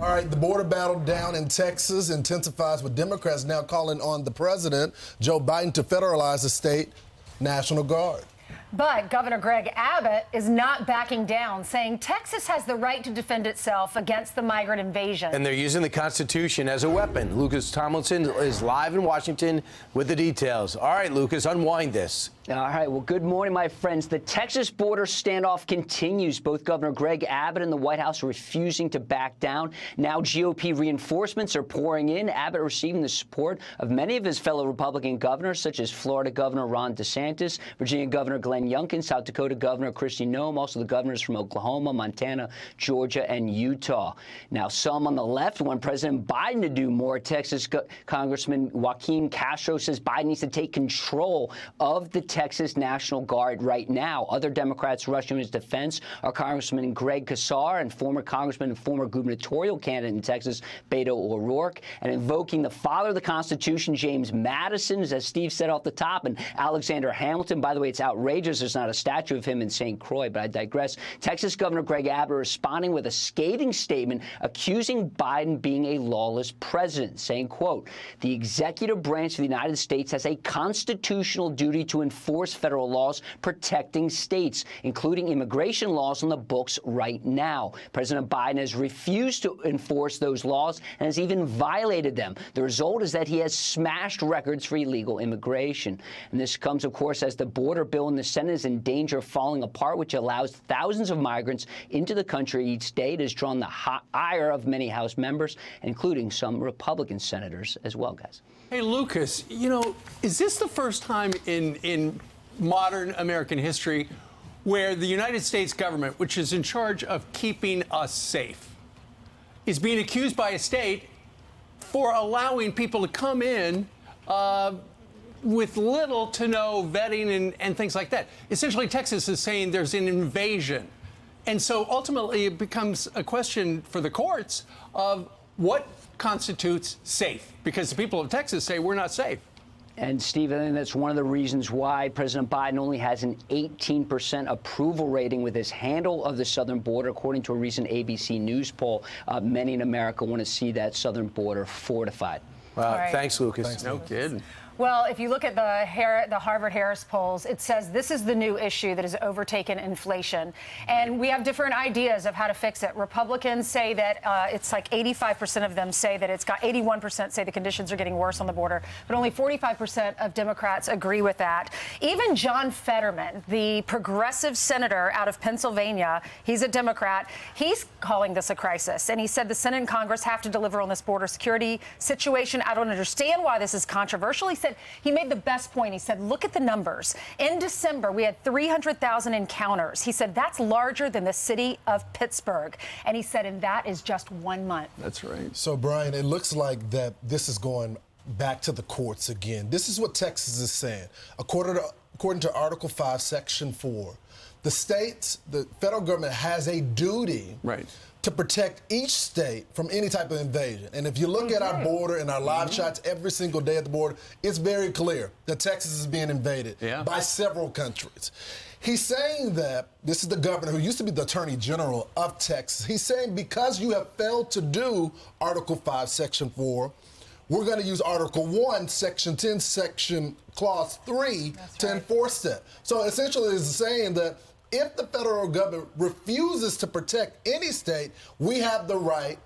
All right, the border battle down in Texas intensifies with Democrats now calling on the president, Joe Biden, to federalize the state National Guard. But Governor Greg Abbott is not backing down, saying Texas has the right to defend itself against the migrant invasion. And they're using the Constitution as a weapon. Lucas Tomlinson is live in Washington with the details. All right, Lucas, unwind this. All right. Well, good morning, my friends. The Texas border standoff continues. Both Governor Greg Abbott and the White House are refusing to back down. Now GOP reinforcements are pouring in. Abbott receiving the support of many of his fellow Republican governors, such as Florida Governor Ron DeSantis, Virginia Governor Glenn Youngkin, South Dakota Governor Kristi Noem, also the governors from Oklahoma, Montana, Georgia, and Utah. Now, some on the left want President Biden to do more. Texas Congressman Joaquin Castro says Biden needs to take control of the Texas National Guard right now. Other Democrats rushing his defense are Congressman Greg Casar and former Congressman and former gubernatorial candidate in Texas, Beto O'Rourke, and invoking the father of the Constitution, James Madison, as Steve said off the top, and Alexander Hamilton. By the way, it's outrageous there's not a statue of him in St. Croix, but I digress. Texas Governor Greg Abbott responding with a scathing statement accusing Biden being a lawless president, saying, quote, "The executive branch of the United States has a constitutional duty to enforce federal laws protecting states, including immigration laws on the books right now. President Biden has refused to enforce those laws and has even violated them. The result is that he has smashed records for illegal immigration." And this comes, of course, as the border bill in the Senate is in danger of falling apart, which allows thousands of migrants into the country each day. It has drawn the ire of many House members, including some Republican senators as well, guys. Hey, Lucas, you know, is this the first time in modern American history where the United States government, which is in charge of keeping us safe, is being accused by a state for allowing people to come in with little to no vetting and things like that? Essentially, Texas is saying there's an invasion. And so ultimately it becomes a question for the courts of what constitutes safe, because the people of Texas say we're not safe. And, Steve, I think that's one of the reasons why President Biden only has an 18% approval rating with his handle of the southern border. According to a recent ABC News poll, many in America want to see that southern border fortified. Wow, right. Thanks, Lucas. Thanks, No kidding. Well, if you look at the Harvard-Harris polls, it says this is the new issue that has overtaken inflation. And we have different ideas of how to fix it. Republicans say that it's like 85% of them say that it's got 81% say the conditions are getting worse on the border, but only 45% of Democrats agree with that. Even John Fetterman, the progressive senator out of Pennsylvania, he's a Democrat, he's calling this a crisis. And he said the Senate and Congress have to deliver on this border security situation. I don't understand why this is controversial. He made the best point. He said, look at the numbers. In December, we had 300,000 encounters. He said that's larger than the city of Pittsburgh. And he said, and that is just 1 month. That's right. So, Brian, it looks like that this is going back to the courts again. This is what Texas is saying. According to Article 5, Section 4, the federal government has a duty to protect each state from any type of invasion. And if you look at our border and our live shots every single day at the border, it's very clear that Texas is being invaded by several countries. He's saying that, this is the governor who used to be the attorney general of Texas. He's saying because you have failed to do Article 5, Section 4, we're going to use Article 1, Section 10, Section Clause 3 to enforce that. So essentially it's saying that if the federal government refuses to protect any state, we have the right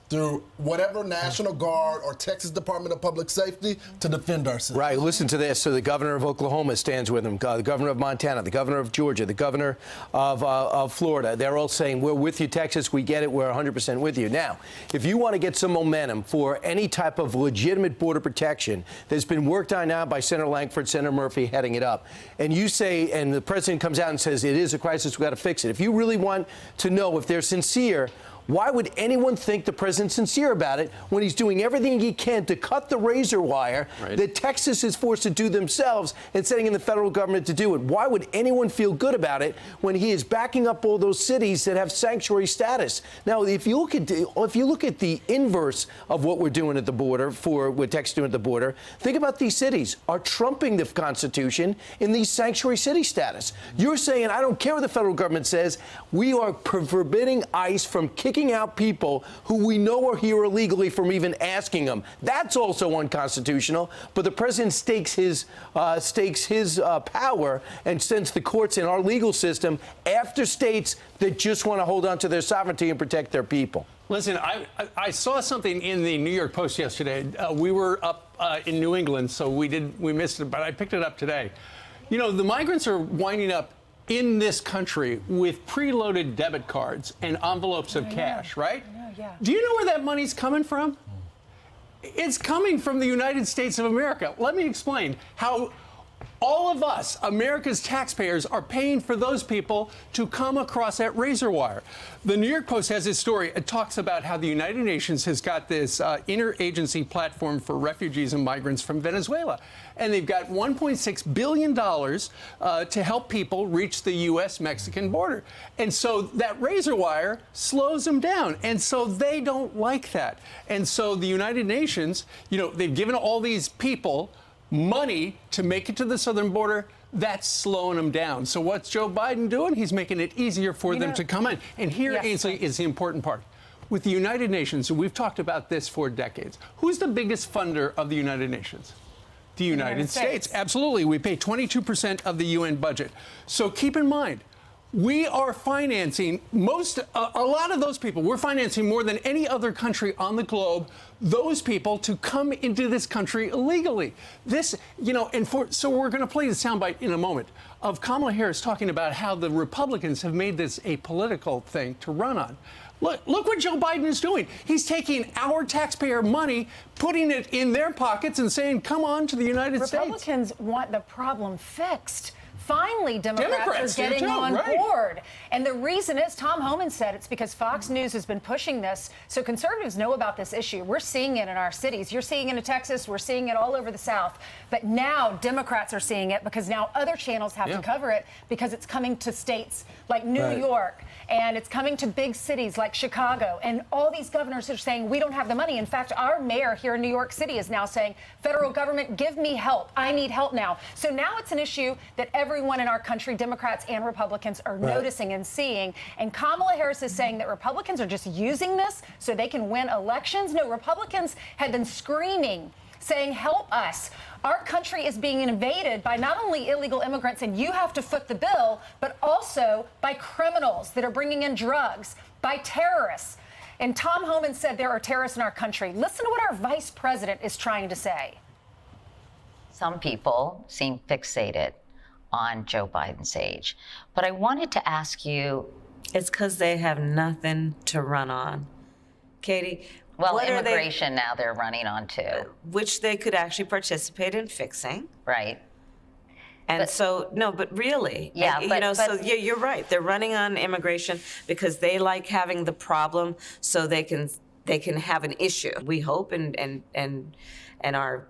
through whatever National Guard or Texas Department of Public Safety to defend ourselves. Right. Listen to this. So the governor of Oklahoma stands with him, the governor of Montana, the governor of Georgia, the governor of Florida. They're all saying, we're with you, Texas. We get it. We're 100% with you. Now, if you want to get some momentum for any type of legitimate border protection that's been worked on now by Senator Langford, Senator Murphy heading it up, and you say, and the president comes out and says, it is a crisis, we've got to fix it. If you really want to know if they're sincere, why would anyone think the president's sincere about it when he's doing everything he can to cut the razor wire that Texas is forced to do themselves and setting in the federal government to do it? Why would anyone feel good about it when he is backing up all those cities that have sanctuary status? Now, if you look at the inverse of what we're doing at the border, what Texas is doing at the border, think about these cities are trumping the Constitution in these sanctuary city status. You're saying, I don't care what the federal government says, we are forbidding ICE from kicking kicking out people who we know are here illegally from even asking them. That's also unconstitutional. But the president stakes his power and sends the courts in our legal system after states that just want to hold on to their sovereignty and protect their people. Listen, I saw something in the New York Post yesterday. We were up in New England, so we missed it, but I picked it up today. You know, the migrants are winding up in this country with preloaded debit cards and envelopes of cash, right? Yeah. Do you know where that money's coming from? It's coming from the United States of America. Let me explain how all of us, America's taxpayers, are paying for those people to come across that razor wire. The New York Post has this story. It talks about how the United Nations has got this interagency platform for refugees and migrants from Venezuela. And they've got $1.6 billion to help people reach the U.S.-Mexican border. And so that razor wire slows them down. And so they don't like that. And so the United Nations, you know, they've given all these people money to make it to the southern border. That's slowing them down. So what's Joe Biden doing? He's making it easier for them to come in. And here, Ainsley, is the important part. With the United Nations, and we've talked about this for decades, who's the biggest funder of the United Nations? The United States. Absolutely. We pay 22% of the UN budget. So keep in mind, we are financing a lot of those people. We're financing more than any other country on the globe, those people to come into this country illegally. This, you know, so we're going to play the soundbite in a moment of Kamala Harris talking about how the Republicans have made this a political thing to run on. Look what Joe Biden is doing. He's taking our taxpayer money, putting it in their pockets and saying, come on to the United States. Republicans want the problem fixed. Finally, Democrats are getting on right. board. And the reason is, Tom Homan said, it's because Fox News has been pushing this. So conservatives know about this issue. We're seeing it in our cities. You're seeing it in Texas. We're seeing it all over the South. But now Democrats are seeing it because now other channels have to cover it because it's coming to states like New York. And it's coming to big cities like Chicago. And all these governors are saying, we don't have the money. In fact, our mayor here in New York City is now saying, federal government, give me help. I need help now. So now it's an issue that everyone in our country, Democrats and Republicans, are noticing and seeing. And Kamala Harris is saying that Republicans are just using this so they can win elections. No, Republicans have been screaming, saying, help us. Our country is being invaded by not only illegal immigrants, and you have to foot the bill, but also by criminals that are bringing in drugs, by terrorists. And Tom Homan said there are terrorists in our country. Listen to what our vice president is trying to say. Some people seem fixated on Joe Biden's age. But I wanted to ask you... It's because they have nothing to run on. Katie, well, immigration now they're running on too. Which they could actually participate in fixing. Right. And but, so, no, but really, yeah, you know, so yeah, you're right. They're running on immigration because they like having the problem so they can have an issue. We hope and are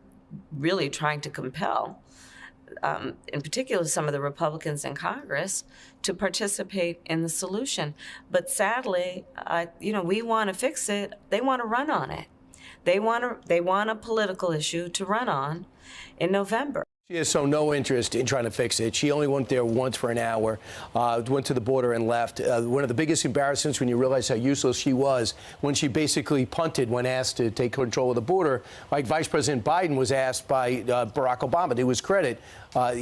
really trying to compel, in particular, some of the Republicans in Congress to participate in the solution. But sadly, you know, we want to fix it. They want to run on it. They want a political issue to run on in November. She has so no interest in trying to fix it. She only went there once for an hour, went to the border and left. One of the biggest embarrassments when you realize how useless she was when she basically punted when asked to take control of the border. Like Vice President Biden was asked by Barack Obama, to his credit,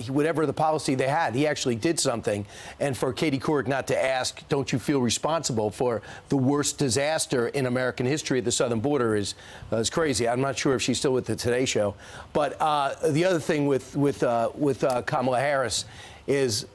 whatever the policy they had, he actually did something. And for Katie Couric not to ask, don't you feel responsible for the worst disaster in American history at the southern border is crazy. I'm not sure if she's still with the Today Show. But the other thing with Kamala Harris is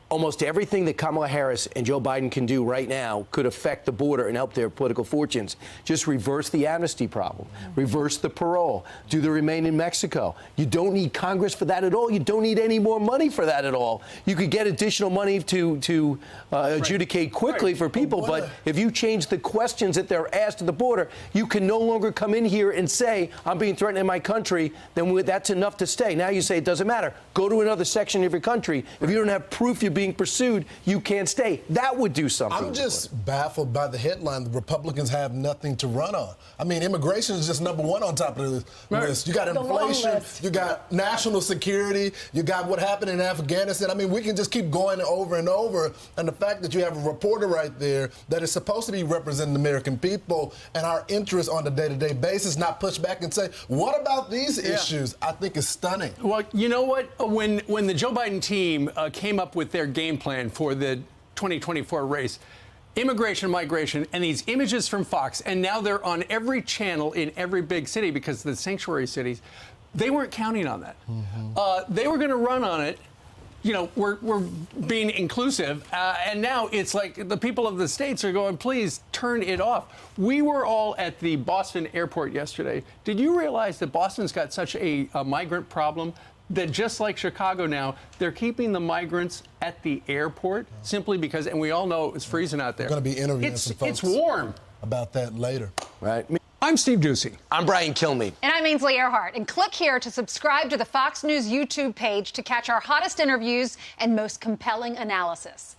almost everything that Kamala Harris and Joe Biden can do right now could affect the border and help their political fortunes. Just reverse the amnesty problem, reverse the parole, do the remain in Mexico. You don't need Congress for that at all. You don't need any more money for that at all. You could get additional money to adjudicate quickly for people, but if you change the questions that they're asked at the border, you can no longer come in here and say, I'm being threatened in my country, then that's enough to stay. Now you say it doesn't matter. Go to another section of your country. If you don't have proof you're being being pursued, you can't stay. That would do something. I'm just baffled by the headline. The Republicans have nothing to run on. I mean, immigration is just number one on top of the list. You got inflation, you got national security, you got what happened in Afghanistan. I mean, we can just keep going over and over. And the fact that you have a reporter right there that is supposed to be representing the American people and our interests on a day-to-day basis, not push back and say, what about these issues? I think is stunning. Well, you know what? When the Joe Biden team came up with their game plan for the 2024 race, immigration, migration, and these images from Fox, and now they're on every channel in every big city because of the sanctuary cities, they weren't counting on that. They were going to run on it. You know, we're being inclusive, and now it's like the people of the states are going, please turn it off. We were all at the Boston airport yesterday. Did you realize that Boston's got such a migrant problem that just like Chicago now, they're keeping the migrants at the airport simply because, and we all know it's freezing out there. We're going to be interviewing some folks It's warm. about that later. Right. I'm Steve Ducey. I'm Brian Kilmeade. And I'm Ainsley Earhart. And click here to subscribe to the Fox News YouTube page to catch our hottest interviews and most compelling analysis.